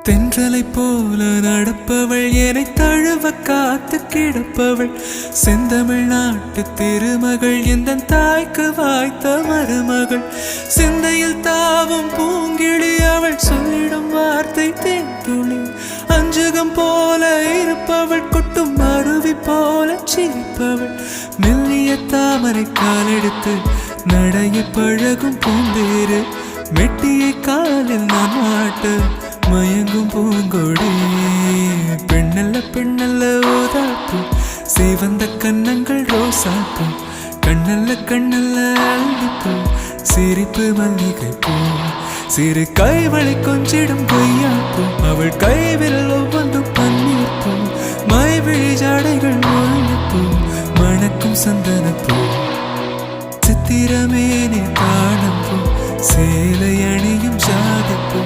தென்றலை போல நடப்பவள் என்னை தழுவ காத்து கிடப்பவள் செந்தமிழ் நாட்டு திருமகள் எந்த தாய்க்கு வாய்த்த மருமகள் சிந்தையில் தாவும் பூங்கிழி அவள் சொல்லிடும் வார்த்தை தேன்துளி அஞ்சுகம் போல இருப்பவள் கொட்டும் அருவி போல சிரிப்பவள் மெல்லிய தாமரை காலெடுத்து நடைய பழகும் பூந்தேறு மெட்டியை காலில் நான் மாட்ட மயங்கும் பூங்கொடி பெண்ணல்ல பெண்ணல்ல ஓதாப்பு சிவந்த கன்னங்கள் ரோசாப்பு கண்ணல்ல கண்ணல்ல அள்ளிப்பூ சிரிப்பு மல்லிகை பூ சிறு கைவளை கொஞ்சிடும் கொய்யாப்பூ அவள் கைவிரல் ஒவ்வொன்றும் பன்னீர் பூ மைவிழி ஜாடைகள் முல்லைப்பூ மணக்கும் சந்தனப்பூ சித்திரமேனே காணப்பூ சேலை அணியும் ஜாதிப்பூ